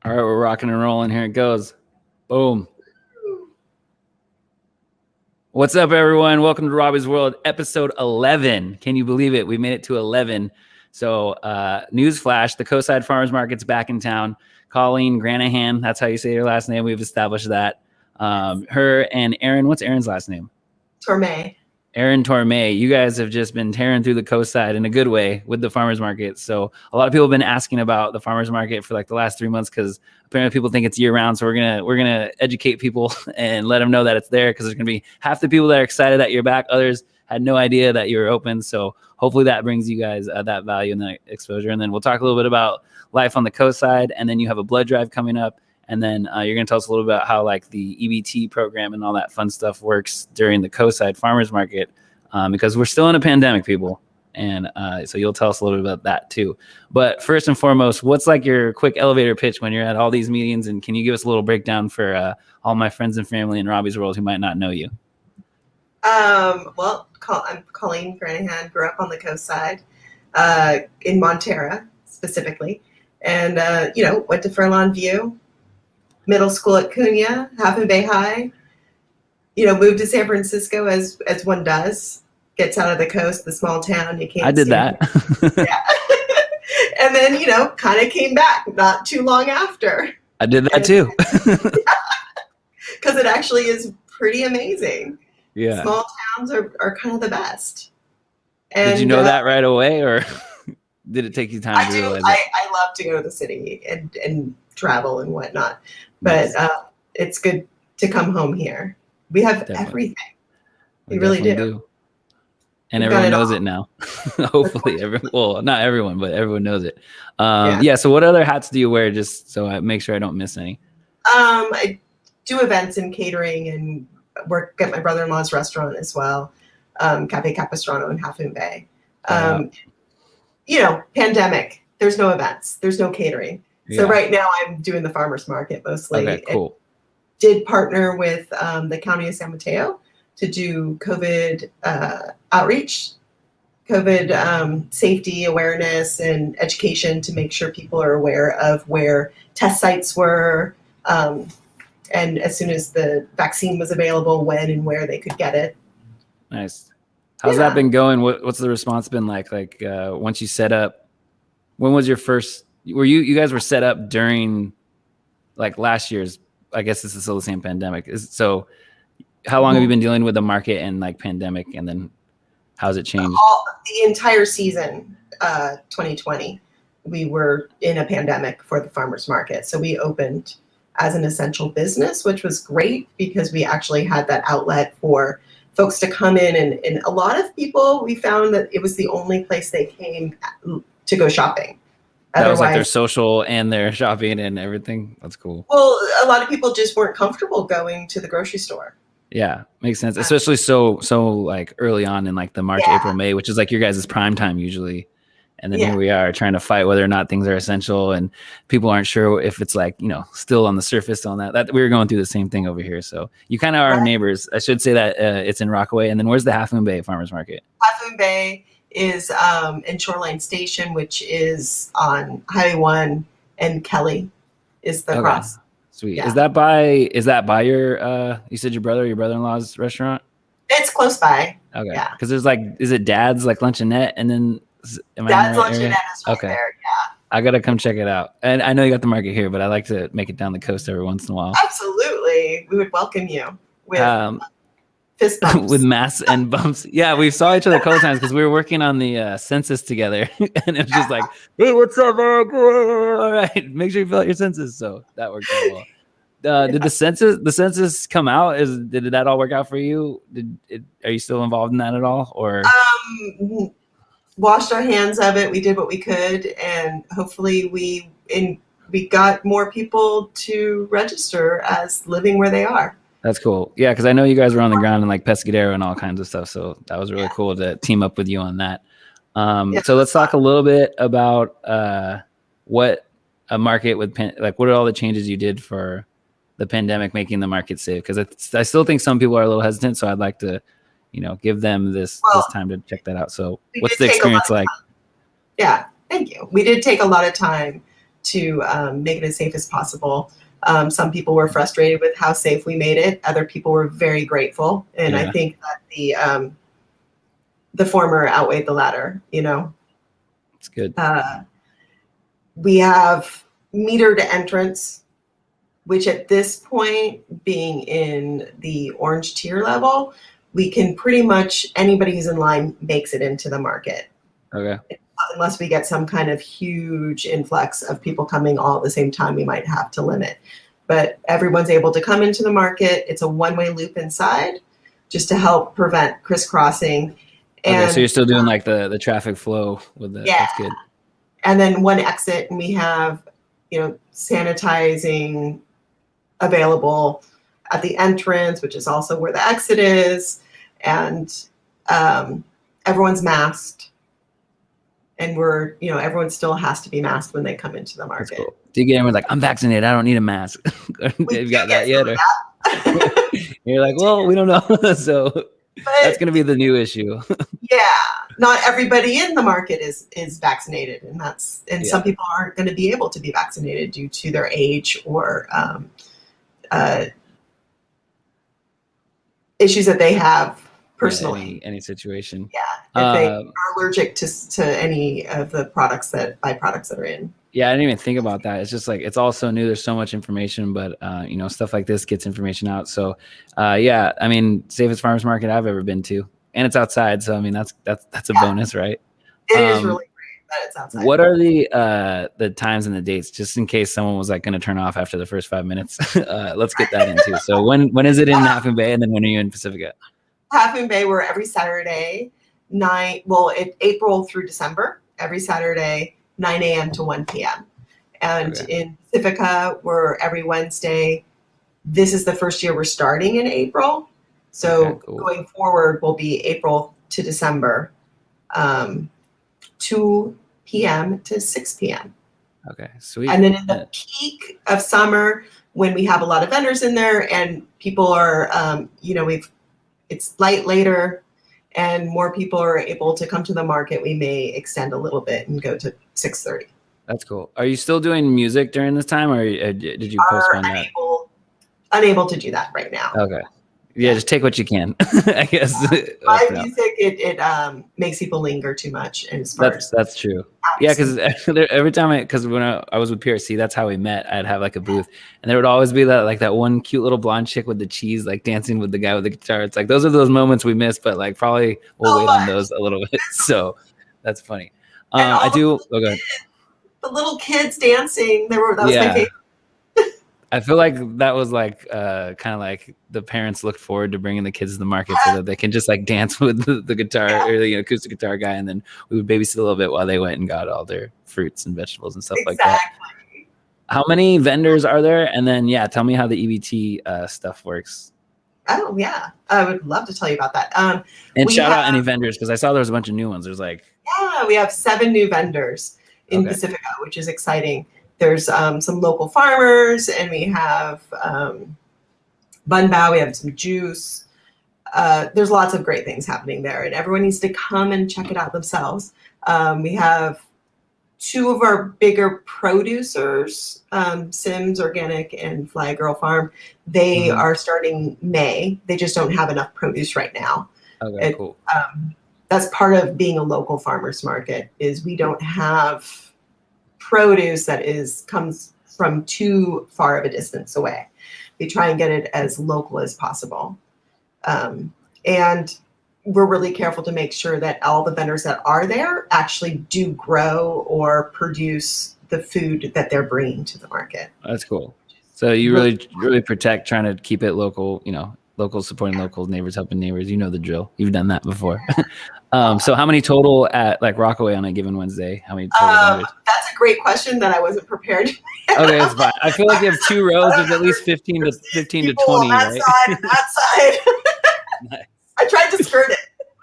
All right, we're rocking and rolling. Here it goes. Boom. What's up, everyone? Welcome to Robby's World, episode 11. Can you believe it? We made it to 11. So, newsflash, the Coastside Farmers Market's back in town. Colleen Granahan, that's how you say your last name. We've established that. Her and Aaron, what's Aaron's last name? Torme. Aaron Torme, you guys have just been tearing through the coastside in a good way with the farmers market. So a lot of people have been asking about the farmers market for like the last 3 months because apparently people think it's year round. So we're gonna educate people and let them know that it's there, because there's gonna be half the people that are excited that you're back. Others had no idea that you were open. So hopefully that brings you guys that value and that exposure. And then we'll talk a little bit about life on the coastside. And then you have a blood drive coming up. And then you're going to tell us a little bit about how like the EBT program and all that fun stuff works during the Coastside Farmers Market, because we're still in a pandemic, people. And so you'll tell us a little bit about that too. But first and foremost, what's like your quick elevator pitch when you're at all these meetings? And can you give us a little breakdown for all my friends and family in Robby's World who might not know you? Well, I'm Colleen Granahan, grew up on the coastside in Montera specifically. And, went to Furlong View, middle school at Cunha, Half Moon Bay High, moved to San Francisco as one does, gets out of the coast, the small town. You can't. I did that. Yeah. And then, kind of came back not too long after. I did that too. Because it actually is pretty amazing. Yeah. Small towns are kind of the best. And, did you know that right away, or did it take you time to realize it? I love to go to the city and travel and whatnot, but it's good to come home here. We have everything. We really do. And everyone knows it now. Hopefully, well, not everyone, but everyone knows it. Yeah. So what other hats do you wear, just so I make sure I don't miss any? I do events and catering and work at my brother-in-law's restaurant as well, Cafe Capistrano in Half Moon Bay. Pandemic. There's no events. There's no catering. Yeah. So right now I'm doing the farmers market mostly. Okay, cool. Did partner with the County of San Mateo to do COVID outreach, COVID safety awareness and education to make sure people are aware of where test sites were, and as soon as the vaccine was available, when and where they could get it. Nice. How's that been going? What's the response been like? Like once you set up, when was your first? Were you guys were set up during like last year's? I guess this is still the same pandemic. So how long have you been dealing with the market and like pandemic, and then how's it changed? The entire season, 2020, we were in a pandemic for the farmers market. So we opened as an essential business, which was great because we actually had that outlet for folks to come in, and a lot of people, we found that it was the only place they came to go shopping. That was like their social and their shopping and everything. That's cool. Well, a lot of people just weren't comfortable going to the grocery store. Yeah, makes sense. Especially so like early on in like the March, April, May, which is like your guys' prime time usually. And then here we are trying to fight whether or not things are essential, and people aren't sure if it's like, still on the surface on that we were going through the same thing over here. So you kind of are our neighbors. I should say that it's in Rockaway. And then where's the Half Moon Bay Farmers Market? Half Moon Bay is in Shoreline Station, which is on Highway 1, and Kelly is the cross. Sweet. Yeah. Is that by your you said your brother-in-law's restaurant? It's close by. Okay. Yeah. Because there's like, is it Dad's like Luncheonette, and then Dad's Luncheonette is right there. Yeah. I gotta come check it out. And I know you got the market here, but I like to make it down the coast every once in a while. Absolutely. We would welcome you with fist bumps. With masks and bumps. Yeah, we saw each other a couple times because we were working on the census together. And it was just like, hey, what's up, man? All right, make sure you fill out your census. So that worked out well. Did the census come out? Did that all work out for you? Are you still involved in that at all? Or washed our hands of it. We did what we could, and hopefully we got more people to register as living where they are. That's cool. Yeah, because I know you guys were on the ground in like Pescadero and all kinds of stuff. So that was really cool to team up with you on that. So let's talk a little bit about what a market with what are all the changes you did for the pandemic, making the market safe? Because I still think some people are a little hesitant. So I'd like to, give them this time to check that out. So what's the experience like? Yeah, thank you. We did take a lot of time to make it as safe as possible. Some people were frustrated with how safe we made it. Other people were very grateful. And I think that the former outweighed the latter, you know. It's good. We have metered entrance, which at this point, being in the orange tier level, we can pretty much, anybody who's in line makes it into the market. Okay. Unless we get some kind of huge influx of people coming all at the same time, we might have to limit. But everyone's able to come into the market. It's a one-way loop inside just to help prevent crisscrossing. And, okay, so you're still doing like the traffic flow with the, yeah. That's good. And then one exit, and we have, you know, sanitizing available at the entrance, which is also where the exit is. And everyone's masked. And we're, you know, everyone still has to be masked when they come into the market. Cool. Do you get anyone like, I'm vaccinated, I don't need a mask? Have you got that yet? Or you're like, well, we don't know. So that's going to be the new issue. Yeah, not everybody in the market is vaccinated, and some people aren't going to be able to be vaccinated due to their age or issues that they have personally. Any situation. Yeah, if they are allergic to any of the byproducts that are in. Yeah, I didn't even think about that. It's just like, it's all so new. There's so much information, but you know, stuff like this gets information out. So yeah, I mean, safest farmers market I've ever been to, and it's outside. So I mean, that's a bonus, right? It is really great that it's outside. What are the times and the dates, just in case someone was like going to turn off after the first 5 minutes? Let's get that into. So when is it in Half Moon Bay, and then when are you in Pacifica? Half Moon Bay, we're every Saturday April through December, every Saturday, 9 a.m. to 1 p.m. And in Pacifica, we're every Wednesday. This is the first year we're starting in April. So going forward will be April to December, 2 p.m. to 6 p.m. Okay, sweet. And then in the peak of summer, when we have a lot of vendors in there and people are, it's light later, and more people are able to come to the market, we may extend a little bit and go to 6:30. That's cool. Are you still doing music during this time, or did you postpone that? Unable to do that right now. Okay. Yeah, just take what you can, I guess. Live music, it makes people linger too much. And that's true. Yeah, because every time because when I was with PRC, that's how we met. I'd have like a booth, and there would always be that one cute little blonde chick with the cheese, like dancing with the guy with the guitar. It's like those are those moments we miss, but like probably we'll wait on those a little bit. So that's funny. I do. Oh, go ahead. The little kids dancing. That was my favorite. I feel like that was like kind of like the parents looked forward to bringing the kids to the market so that they can just like dance with the guitar or the acoustic guitar guy, and then we would babysit a little bit while they went and got all their fruits and vegetables and stuff like that. How many vendors are there? And then tell me how the EBT stuff works. Oh yeah, I would love to tell you about that. And shout out any vendors, because I saw there was a bunch of new ones. There's like we have 7 new vendors in Pacifica, which is exciting. There's some local farmers, and we have bun bao, we have some juice. There's lots of great things happening there, and everyone needs to come and check it out themselves. We have 2 of our bigger producers, Sims Organic and Fly Girl Farm. They are starting May. They just don't have enough produce right now. Okay, cool. That's part of being a local farmers market, is we don't have produce that comes from too far of a distance away. We try and get it as local as possible. And we're really careful to make sure that all the vendors that are there actually do grow or produce the food that they're bringing to the market. That's cool. So you really protect, trying to keep it local, local, supporting local, neighbors helping neighbors. You know the drill. You've done that before. So how many total at like Rockaway on a given Wednesday? How many total vendors? That's a great question that I wasn't prepared. Okay, it's fine. I feel like you have 2 rows. There's at least 15 to 20, on that right? Side and that side. Nice. I tried to skirt it.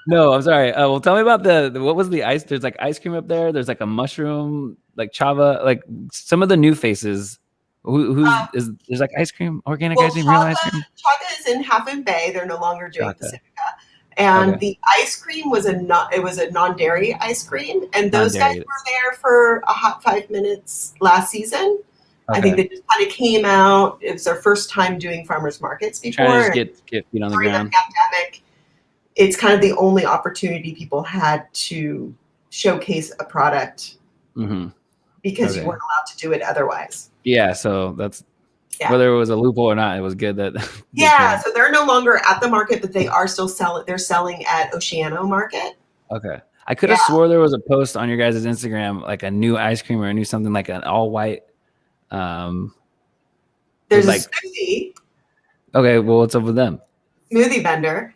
No, I'm sorry. Well, tell me about what was the ice? There's like ice cream up there. There's like a mushroom, like chava, like some of the new faces. There's like ice cream, organic ice cream, real ice cream? Chaka is in Half Moon Bay. They're no longer doing Pacifica. And Okay. the ice cream was a non-dairy ice cream, and those guys Non-dairy. were there for a hot 5 minutes last season. I think Okay. they just kind of came out. It was their first time doing farmers markets Trying to before. just get feet on the During the ground. pandemic, it's kind of the only opportunity people had to showcase a product Mm-hmm. because you Okay. weren't allowed to do it otherwise. Yeah. So that's Yeah. whether it was a loophole or not, it was good that. Yeah, so they're no longer at the market, but they are still selling. They're selling at Oceano Market. Okay. I could have swore there was a post on your guys' Instagram, like a new ice cream or a new something like an all white. There's like, a smoothie. Okay, well, what's up with them? Smoothie vendor.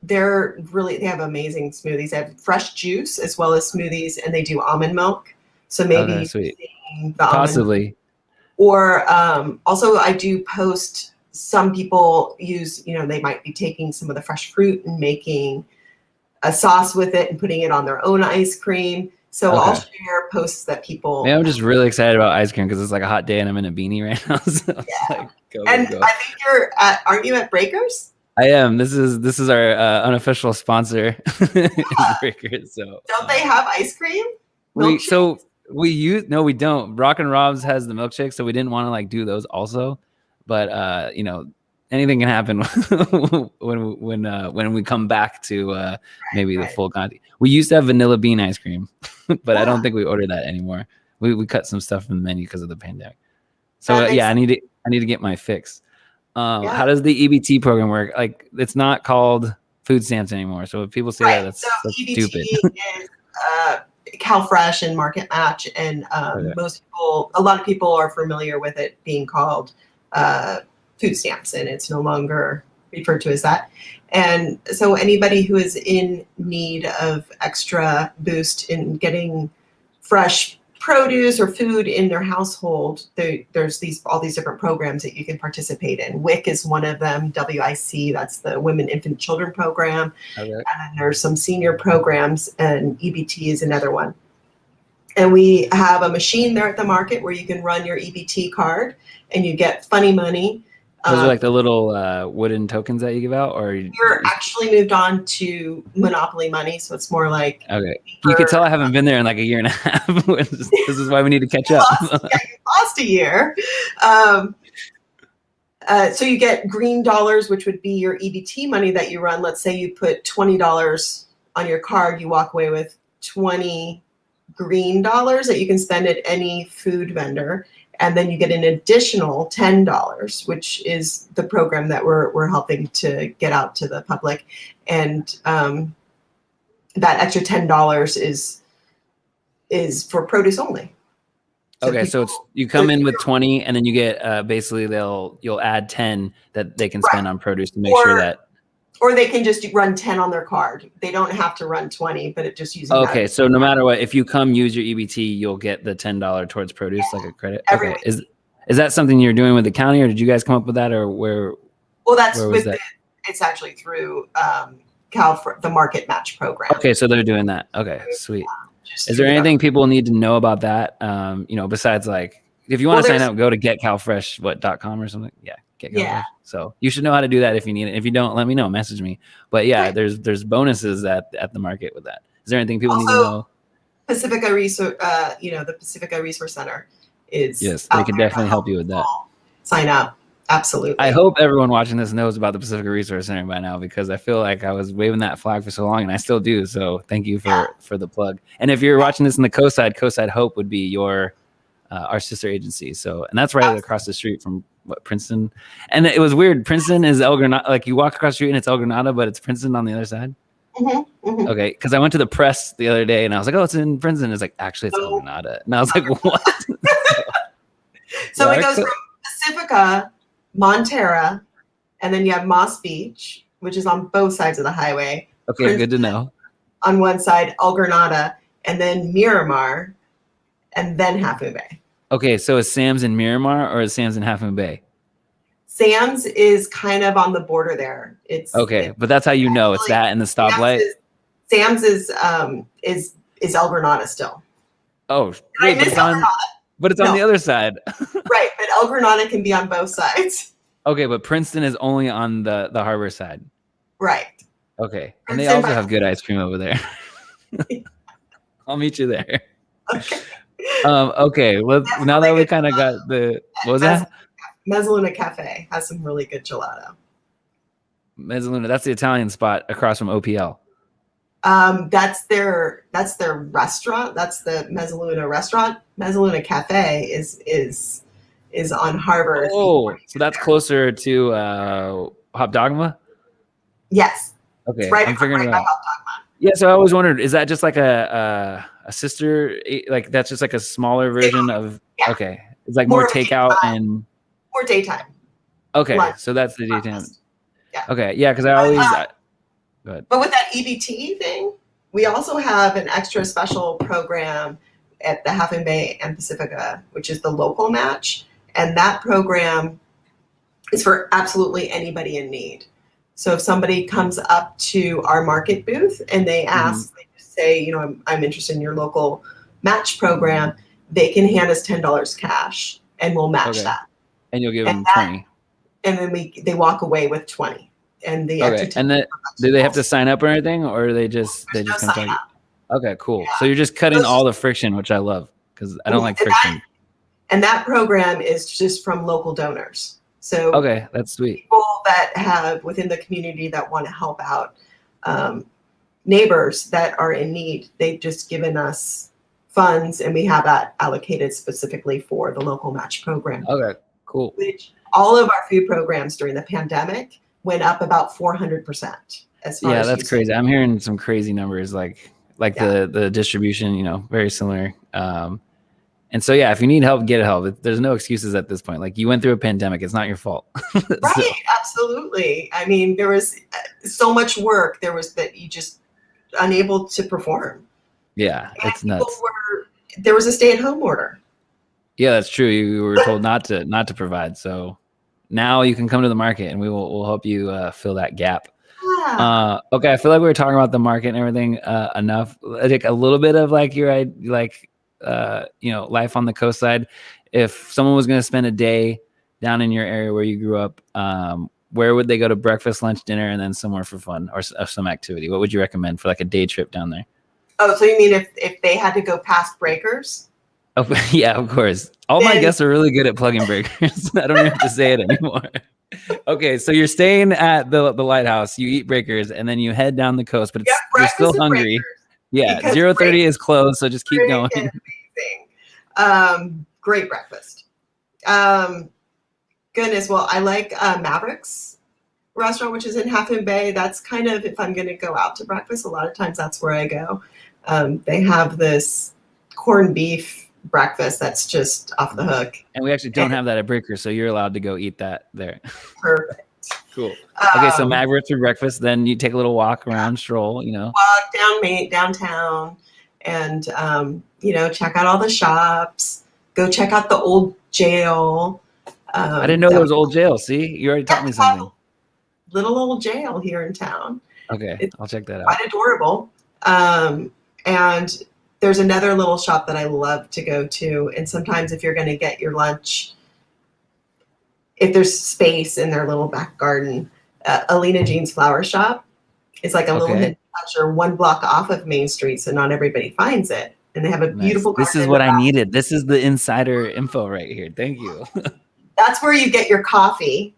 They have amazing smoothies. They have fresh juice as well as smoothies, and they do almond milk. So maybe sweet. The Possibly. Or also, I do post. Some people use, they might be taking some of the fresh fruit and making a sauce with it and putting it on their own ice cream. So I'll share posts that people. Man, I'm just really excited about ice cream because it's like a hot day and I'm in a beanie right now. So yeah. Go. I think aren't you at Breakers? I am. This is our unofficial sponsor, Breakers. So don't they have ice cream? We don't. Rock and Rob's has the milkshake, so we didn't want to do those also. But anything can happen when we come back to maybe the full content. We used to have vanilla bean ice cream, but I don't think we order that anymore. We cut some stuff from the menu because of the pandemic. So I need to get my fix. How does the EBT program work? Like, it's not called food stamps anymore. So if people say that's EBT stupid. Is CalFresh and Market Match, and a lot of people are familiar with it being called food stamps, and it's no longer referred to as that. And so anybody who is in need of extra boost in getting fresh produce or food in their household, there's all these different programs that you can participate in. WIC is one of them. WIC, that's the Women, Infant, Children program. And then there's some senior programs, and EBT is another one. And we have a machine there at the market where you can run your EBT card and you get funny money. Those are like the little wooden tokens that you give out, or you're actually moved on to Monopoly money, so it's more like You can tell I haven't been there in like a year and a half. This is why we need to catch up. You lost a year. So you get green dollars, which would be your EBT money that you run. Let's say you put $20 on your card, you walk away with 20 green dollars that you can spend at any food vendor. And then you get an additional $10, which is the program that we're helping to get out to the public. And that extra $10 is for produce only. So so you come in with 20, and then you get basically you'll add 10 that they can spend on produce to make sure that. Or they can just run 10 on their card. They don't have to run 20, but it just uses. Okay, so no matter what, if you come use your EBT, you'll get the $10 towards produce, like a credit. Okay, is that something you're doing with the county, or did you guys come up with that, or where? Well, that's it's actually through the Market Match program. Okay, so they're doing that. Okay, sweet. Is there anything people need to know about that? Besides if you want to sign up, go to getcalfresh.com or something. Yeah. So you should know how to do that if you need it. If you don't, let me know. Message me. But there's bonuses at the market with that. Is there anything people need to know? Pacifica Resource, the Pacifica Resource Center is. Yes, they can definitely help you with that. Sign up. Absolutely. I hope everyone watching this knows about the Pacifica Resource Center by now, because I feel like I was waving that flag for so long, and I still do. So thank you for the plug. And if you're watching this in the Coastside Hope would be our sister agency. So, and that's right across the street from Princeton. And it was weird. Princeton is El Granada. Like, you walk across the street and it's El Granada, but it's Princeton on the other side. Mm-hmm, mm-hmm. Okay, because I went to the press the other day and I was like, oh, it's in Princeton. It's like, actually, it's El Granada. And I was like, what? So it goes from Pacifica, Montera, and then you have Moss Beach, which is on both sides of the highway. Okay, Princeton, good to know. On one side, El Granada, and then Miramar, and then Half Moon Bay. Okay, so is Sam's in Miramar or is Sam's in Half Moon Bay? Sam's is kind of on the border there. But that's how you know it's that and the stoplight. Sam's is El Granada still. Oh, wait, but it's on the other side. Right, but El Granada can be on both sides. Okay, but Princeton is only on the harbor side. Right. Okay. And they Princeton also by have good ice cream over there. I'll meet you there. okay. Okay. Well, That's now that really we good. kind of got what was Mez- that? Mezzaluna Cafe has some really good gelato. Mezzaluna. That's the Italian spot across from OPL. That's their restaurant. That's the Mezzaluna restaurant. Mezzaluna Cafe is on Harvard. Oh, so that's closer to Hop Dogma? Yes, it's Okay, right I'm figuring right it by out. Hot Dog. Yeah, so I always wondered, is that just like a sister, like that's just like a smaller version of, Yeah, okay, it's like more more of a takeout and, more daytime okay, lunch so that's the daytime. breakfast. Yeah, Okay, yeah, because I but, always, go ahead. but with that EBT thing, we also have an extra special program at the Half and Bay and Pacifica, which is the local match, and that program is for absolutely anybody in need. So if somebody comes up to our market booth and they ask, they just say, you know, I'm interested in your local match program, they can hand us $10 cash and we'll match that. And you'll give And them that- 20. And then they walk away with 20. And the extra 10 And then do they have to sign up or anything, or they just no come sign talk? up. Okay, cool. Yeah. So you're just cutting all the friction, which I love because I don't like friction. And that program is just from local donors. So Okay, that's sweet. People that have within the community that want to help out neighbors that are in need, they've just given us funds, and we have that allocated specifically for the local match program. Okay, cool. Which all of our food programs during the pandemic went up about 400%. As far as that's crazy. I'm hearing some crazy numbers, like the distribution, you know, very similar. And so, yeah, if you need help, get help. There's no excuses at this point. Like, you went through a pandemic. It's not your fault. Right. Absolutely. I mean, there was so much work. There was that you just unable to perform. Yeah, and it's nuts. There was a stay-at-home order. Yeah, that's true. You were told not to provide. So now you can come to the market, and we'll help you fill that gap. Yeah. Okay, I feel like we were talking about the market and everything enough. Like a little bit of like your you know, life on the coast side. If someone was going to spend a day down in your area where you grew up, where would they go to breakfast, lunch, dinner, and then somewhere for fun or some activity? What would you recommend for like a day trip down there? Oh, so you mean if they had to go past Breakers? Oh, yeah, of course. All my guests are really good at plugging breakers. I don't even have to say it anymore. Okay, so you're staying at the lighthouse, you eat breakers, and then you head down the coast, but you're still hungry. Yeah, 0:30 is closed, so just keep going. Amazing. Great breakfast. Goodness, well, I like Mavericks restaurant, which is in Half and Bay. That's kind of, if I'm going to go out to breakfast, a lot of times that's where I go. They have this corned beef breakfast that's just off the hook. And we actually don't have that at Breakers, so you're allowed to go eat that there. Perfect. Cool. Okay, so Mavericks for breakfast, then you take a little walk around, stroll, you know. Walk downtown, and you know, check out all the shops. Go check out the old jail. I didn't know there was old jail. See, you already taught me something. Little old jail here in town. Okay, I'll check that out. Quite adorable. And there's another little shop that I love to go to. And sometimes if you're going to get your lunch, if there's space in their little back garden, Alina Jean's Flower Shop is like a little hidden treasure 1 block off of Main Street. So not everybody finds it. And they have a beautiful garden. This is what I needed. This is the insider info right here. Thank you. That's where you get your coffee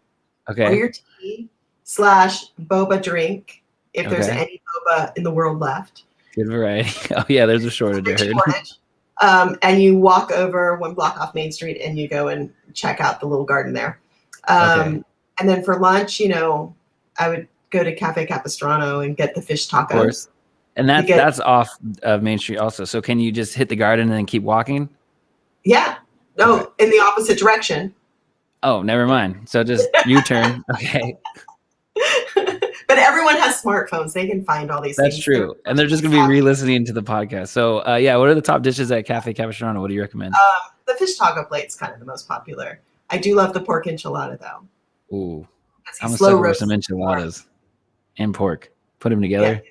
or your tea / boba drink, if there's any boba in the world left. Good variety. Oh, yeah, there's a shortage, I heard. And you walk over 1 block off Main Street and you go and check out the little garden there. And then for lunch, you know, I would go to Cafe Capistrano and get the fish tacos. Of course. And that's off of Main Street also. So can you just hit the garden and then keep walking? Yeah. No, in the opposite direction. Oh, never mind. So just U-turn. Okay. But everyone has smartphones. They can find all these things. That's true. And they're just going to be re-listening to the podcast. So, yeah, what are the top dishes at Cafe Capistrano? What do you recommend? The fish taco plate's kind of the most popular. I do love the pork enchilada, though. Ooh. I'm a sucker for some enchiladas and pork. Put them together.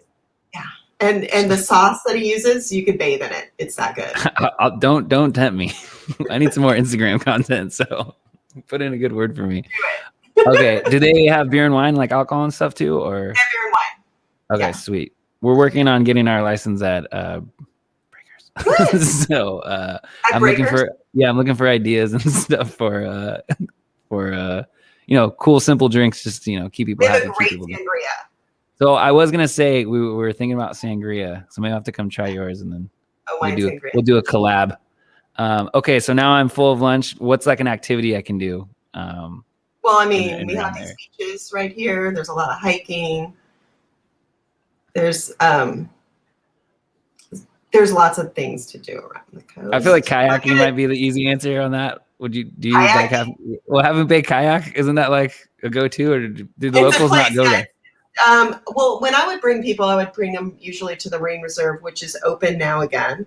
Yeah. And the sauce that he uses, you could bathe in it. It's that good. Don't tempt me. I need some more Instagram content. So put in a good word for me. Do it. Okay. Do they have beer and wine, like alcohol and stuff too, or? They have beer and wine. Okay, Yeah. sweet. We're working on getting our license at Good. Breakers. So At I'm looking Breakers, for ideas and stuff for cool simple drinks, just keep we people have a happy, keep great people going. sangria. So I was gonna say we were thinking about sangria, so maybe I'll have to come try yours and then Oh, we'll wine do sangria. we'll do a collab. Okay, so now I'm full of lunch. What's like an activity I can do? Well, I And mean, we have around these there. beaches right here. There's a lot of hiking. There's lots of things to do around the coast. I feel like kayaking might be the easy answer on that. Do you like Kayaking? Half Bay kayak? Isn't that like a go-to, or do the It's a locals not place, go yeah. there? Well, when I would bring people, I would bring them usually to the Marine Reserve, which is open now again.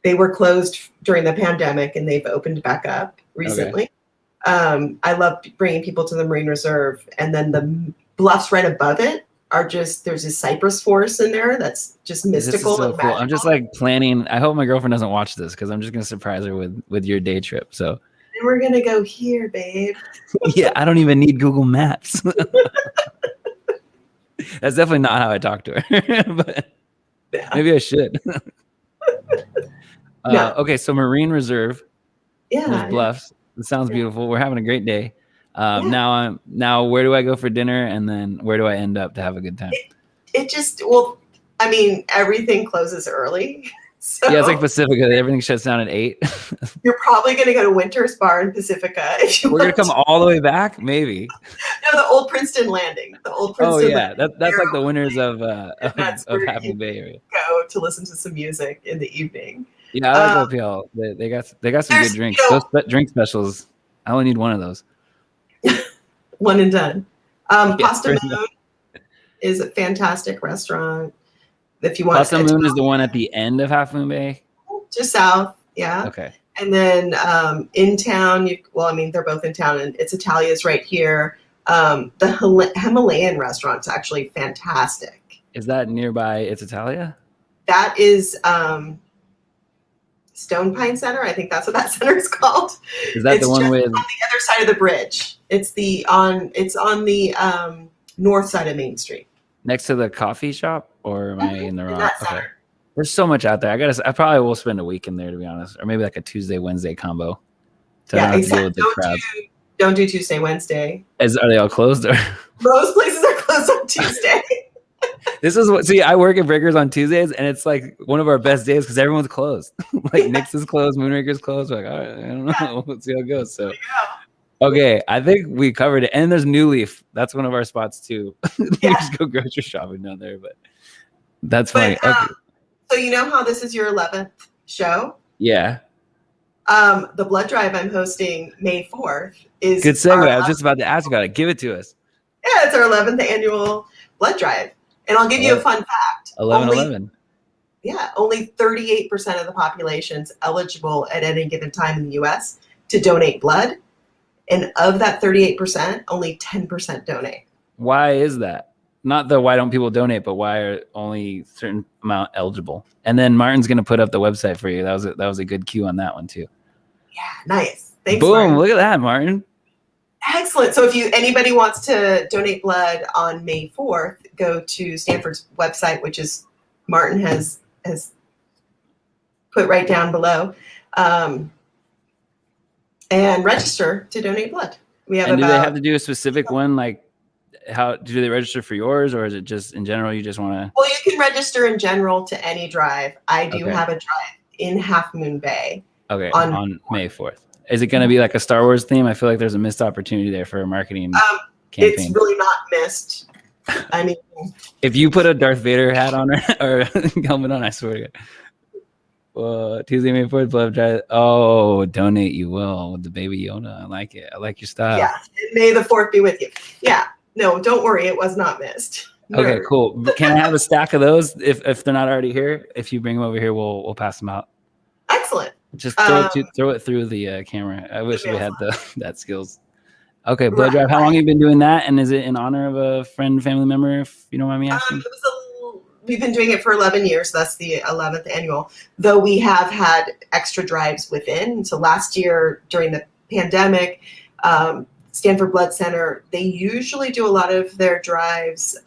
They were closed during the pandemic, and they've opened back up recently. Okay. I love bringing people to the Marine Reserve, and then the bluffs right above it are just, there's a cypress forest in there that's just mystical. This is so and cool. magical. I'm just like planning. I hope my girlfriend doesn't watch this because I'm just gonna surprise her with your day trip. So And we're gonna go here, babe. yeah, I don't even need Google Maps. That's definitely not how I talk to her, but Yeah. maybe I should. No. Okay, so Marine Reserve. Yeah. There's bluffs. It sounds Yeah. beautiful. We're having a great day. Yeah. Now where do I go for dinner, and then where do I end up to have a good time? It just, well, I mean, everything closes early. So Yeah, it's like Pacifica. Everything shuts down at 8. you're probably going to go to Winter's Bar in Pacifica if you We're gonna want come all the way back, maybe. No, the old Princeton Landing. The old Oh Princeton yeah, Landing. that's like the winners of That's of where Half you Bay area. go to listen to some music in the evening. Yeah, I like OPL. They got some good drinks. Those drink specials. I only need one of those. One and done. Yeah, Pasta Moon is a fantastic restaurant. If you want, Pasta Moon is the one at the end of Half Moon Bay. Just south, yeah. Okay. And then in town, they're both in town, and it's Italia's right here. The Himalayan restaurant's actually fantastic. Is that nearby? It's Italia. That is Stone Pine Center. I think that's what that center is called. Is that the one with on the other side of the bridge? It's on the north side of Main Street. Next to the coffee shop, or am I in the wrong? That center. Okay. There's so much out there. I probably will spend a week in there, to be honest, or maybe like a Tuesday Wednesday combo. Yeah, exactly. Don't do Tuesday Wednesday. Are they all closed? Or? Most places are closed on Tuesday. This is what. See, I work at Breakers on Tuesdays, and it's like one of our best days because everyone's closed. Like Nick's is closed, Moonraker's closed. We're like, all right, I don't know. Let's see how it goes. So, okay, I think we covered it. And there's New Leaf. That's one of our spots too. We just go grocery shopping down there, but that's funny. Okay. So you know how this is your 11th show? Yeah. The blood drive I'm hosting May 4th is good segue. I was just about to ask about it. Give it to us. Yeah, it's our 11th annual blood drive. And I'll give you a fun fact. 11/11. Yeah, only 38% of the population is eligible at any given time in the U.S. to donate blood. And of that 38%, only 10% donate. Why is that? Not the why don't people donate, but why are only certain amount eligible? And then Martin's going to put up the website for you. That was a good cue on that one too. Yeah, nice. Thanks, Boom! Martin. Look at that, Martin. Excellent. So if anybody wants to donate blood on May 4th, go to Stanford's website, which is Martin has put right down below, and register to donate blood. We have. And do they have to do a specific one? Like, how do they register for yours, or is it just in general? You just want to? Well, you can register in general to any drive. I do have a drive in Half Moon Bay. Okay, on May 4th. Is it going to be like a Star Wars theme? I feel like there's a missed opportunity there for a marketing campaign. It's really not missed. I mean, if you put a Darth Vader hat on or helmet on, I swear to God. Tuesday, May 4th, blood drive. Oh, donate you will with the baby Yoda. I like it. I like your style. Yeah, May the 4th be with you. Yeah, no, don't worry. It was not missed. Okay, cool. Can I have a stack of those if they're not already here? If you bring them over here, we'll pass them out. Excellent. Just throw it through the camera. I wish we had that skills. Okay, blood drive. How long have you been doing that? And is it in honor of a friend, family member, if you don't mind me asking? We've been doing it for 11 years. That's the 11th annual, though we have had extra drives within. So last year during the pandemic, Stanford Blood Center, they usually do a lot of their drives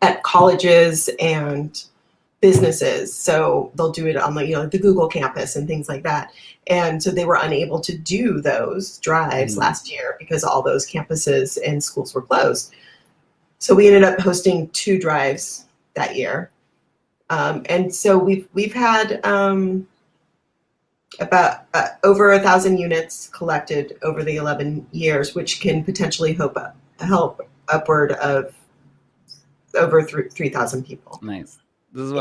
at colleges and businesses. So they'll do it on the Google campus and things like that. And so they were unable to do those drives last year because all those campuses and schools were closed. So we ended up hosting 2 drives that year. And so we've had about over 1,000 units collected over the 11 years, which can potentially help upward of over 3,000 people. Nice. This is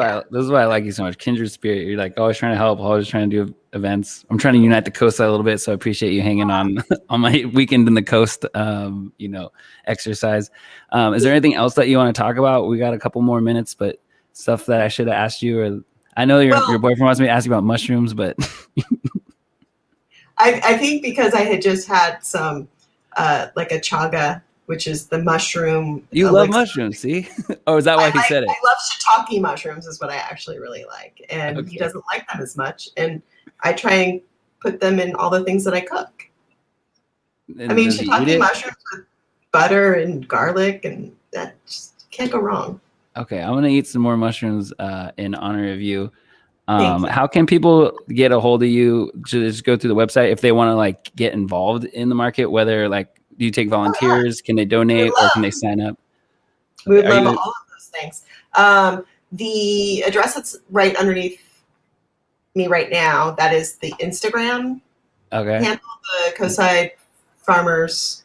why I like you so much. Kindred spirit. You're like always trying to help, always trying to do events. I'm trying to unite the Coastside a little bit, so I appreciate you hanging on my weekend in the coast, exercise. Is there anything else that you want to talk about? We got a couple more minutes, but stuff that I should have asked you, or I know your boyfriend wants me to ask you about mushrooms, but I think because I had just had some like a chaga, which is the mushroom. You love mushrooms, see? Oh, is that why he said it? I love shiitake mushrooms is what I actually really like. And he doesn't like them as much. And I try and put them in all the things that I cook. And I mean, shiitake mushrooms with butter and garlic, and that just can't go wrong. Okay, I'm going to eat some more mushrooms in honor of you. Thank you. How can people get a hold of you? Just go through the website if they want to like get involved in the market, whether like, do you take volunteers? Can they donate or can they sign up? We would love all of those things. The address that's right underneath me right now, that is the Instagram handle, the Coastside Farmers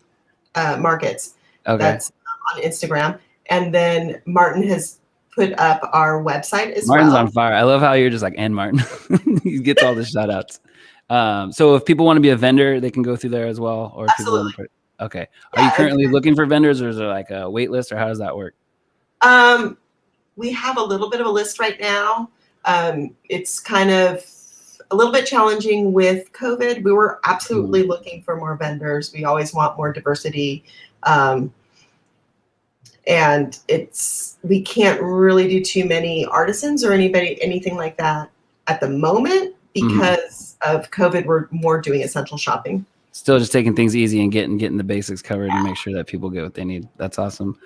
Markets. Okay. That's on Instagram. And then Martin has put up our website as Martin's well. on fire. I love how you're just like, and Martin. He gets all the shout outs. So if people want to be a vendor, they can go through there as well. Or if Absolutely. People want to okay. Are you currently looking for vendors, or is there like a wait list, or how does that work? We have a little bit of a list right now. It's kind of a little bit challenging with COVID. We were absolutely looking for more vendors. We always want more diversity. And we can't really do too many artisans or anything like that at the moment because of COVID. We're more doing essential shopping. Still just taking things easy and getting the basics covered and make sure that people get what they need. That's awesome.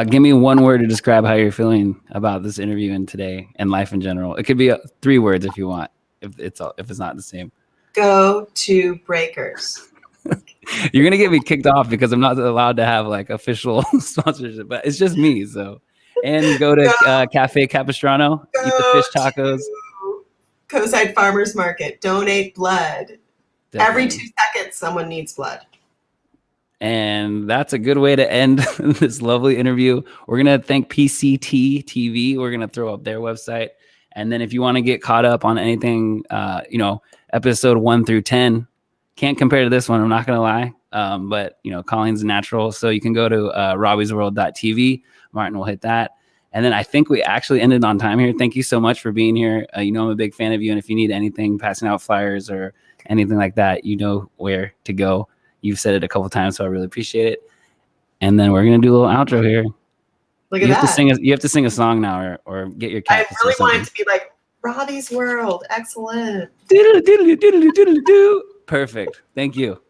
Give me one word to describe how you're feeling about this interview and today and life in general. It could be 3 words if you want, if it's not the same. Go to Breakers. You're gonna get me kicked off because I'm not allowed to have like official sponsorship, but it's just me. So, and go to Cafe Capistrano, eat the fish tacos. Coastside Farmers Market. Donate blood. Definitely. Every 2 seconds, someone needs blood. And that's a good way to end this lovely interview. We're gonna thank PCT TV. We're gonna throw up their website, and then if you want to get caught up on anything, episode 1 through 10. Can't compare to this one, I'm not going to lie. But, Colleen's natural. So you can go to robbysworld.tv. Martin will hit that. And then I think we actually ended on time here. Thank you so much for being here. I'm a big fan of you. And if you need anything, passing out flyers or anything like that, you know where to go. You've said it a couple times, so I really appreciate it. And then we're going to do a little outro here. Look at that. You have to sing a song now or get your cat. I really want it to be like Robby's World. Excellent. Doodle, doodle, doodle, doodle, doodle. Perfect. Thank you.